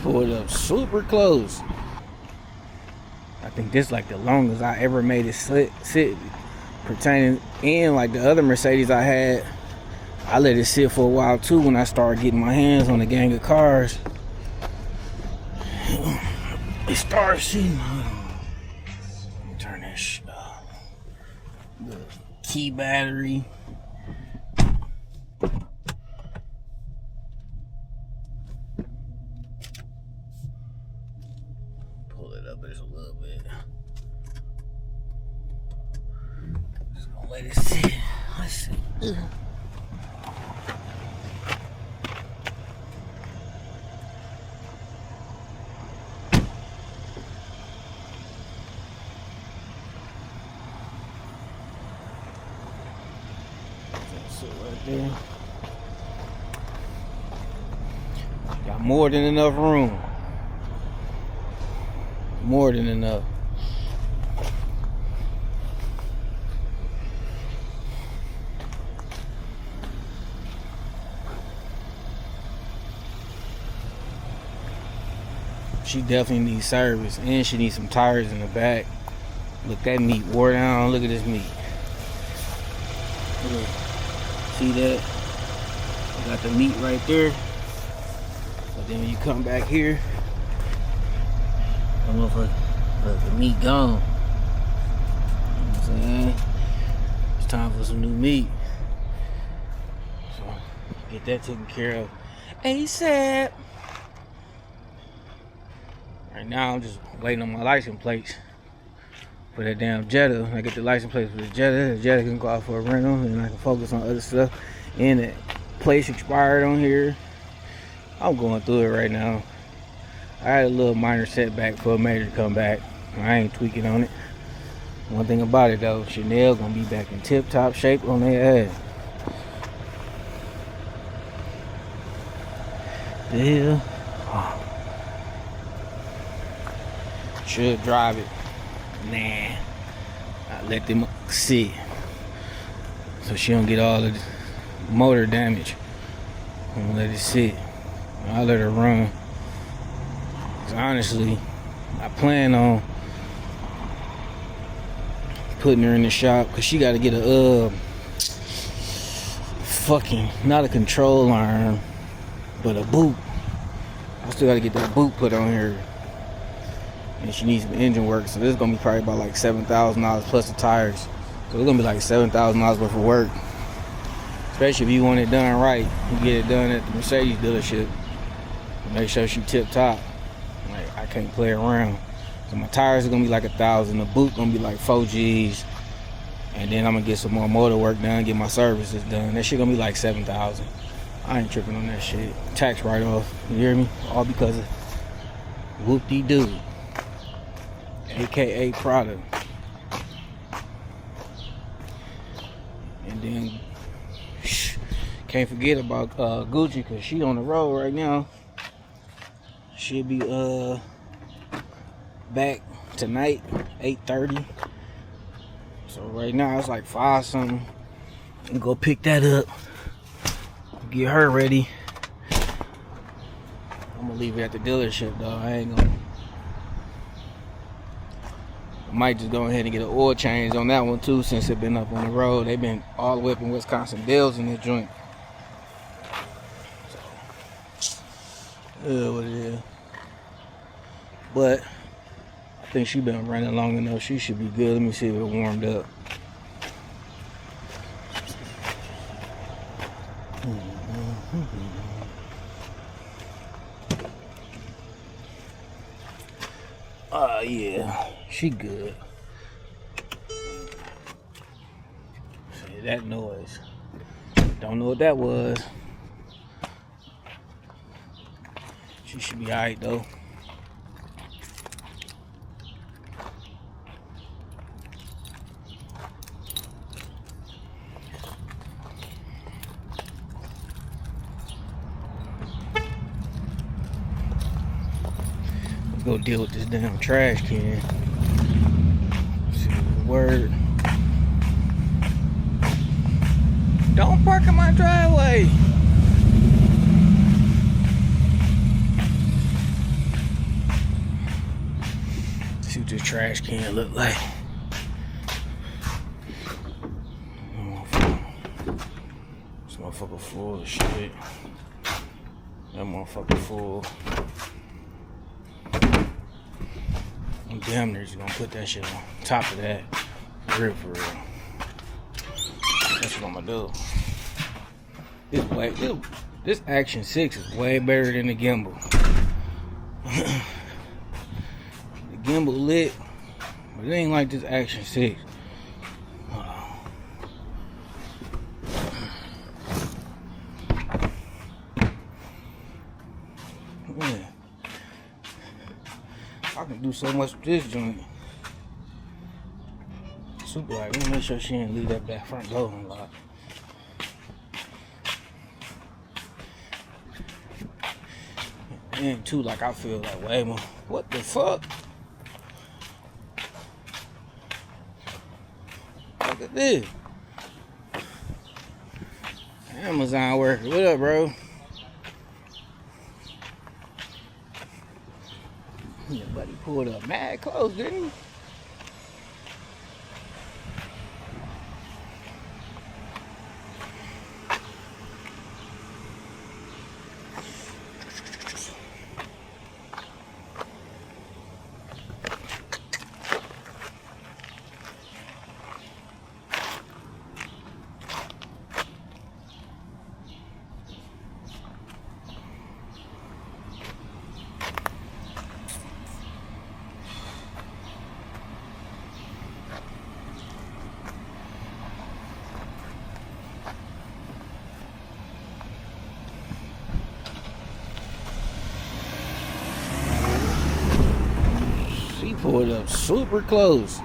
pulled up super close. I think this is like the longest I ever made it sit pertaining in like the other Mercedes I had. I let it sit for a while too when I started getting my hands on a gang of cars. It started sitting. Turn this the key battery. Pull it up just a little bit. Just gonna let it sit. Let's see. Sit right there. Got more than enough room. More than enough. She definitely needs service, and she needs some tires in the back. Look, that meat wore down. Look at this meat. Look. See that? I got the meat right there. But then when you come back here, I don't know if the meat gone. You know what I'm saying? It's time for some new meat. So get that taken care of ASAP. Right now I'm just waiting on my license plates for that damn Jetta. When I get the license plate for the Jetta can go out for a rental, and I can focus on other stuff. And the place expired on here. I'm going through it right now. I had a little minor setback for a major comeback. I ain't tweaking on it. One thing about it though, Chanel gonna be back in tip-top shape on their ass. The hell? Oh. Should drive it. Nah, I let them sit so she don't get all of the motor damage. I'm gonna let it sit. I'll let her run. 'Cause honestly, I plan on putting her in the shop because she got to get a fucking, not a control arm, but a boot. I still got to get that boot put on her. And she needs some engine work, so this is gonna be probably about like $7,000 plus the tires. So it's gonna be like $7,000 worth of work. Especially if you want it done right, you get it done at the Mercedes dealership. Make sure she tip top. Like, I can't play around. So my tires are gonna be like $1,000. The boot gonna be like 4 G's, and then I'm gonna get some more motor work done, get my services done. That shit gonna be like 7,000. I ain't tripping on that shit. Tax write-off. You hear me? All because of whoop-de-doo. AKA product. And then can't forget about Gucci, because she on the road right now. She'll be back tonight 8:30. So right now it's like 5 something. And go pick that up, get her ready. I'm gonna leave it at the dealership though. I ain't gonna. Might just go ahead and get an oil change on that one too, since it been up on the road. They've been all the way up in Wisconsin Dells in this joint. So, what it is. But I think she been running long enough. She should be good. Let me see if it warmed up. Yeah, she good. See that noise? Don't know what that was. She should be alright though. Go deal with this damn trash can. See the word. Don't park in my driveway. trash can look like. This motherfucker full of shit. That motherfucker full. I'm damn near just gonna put that shit on top of that. For real. That's what I'm gonna do. This Action 6 is way better than the gimbal. The gimbal lit, but it ain't like this Action 6. Hold on. Man, I can do so much with this joint. Super like, let me make sure she didn't leave that back front door unlocked. And too, like I feel like way more. What the fuck? Look at this. Amazon worker. What up, bro? Your buddy pulled up mad close, didn't he? Pulled up super close.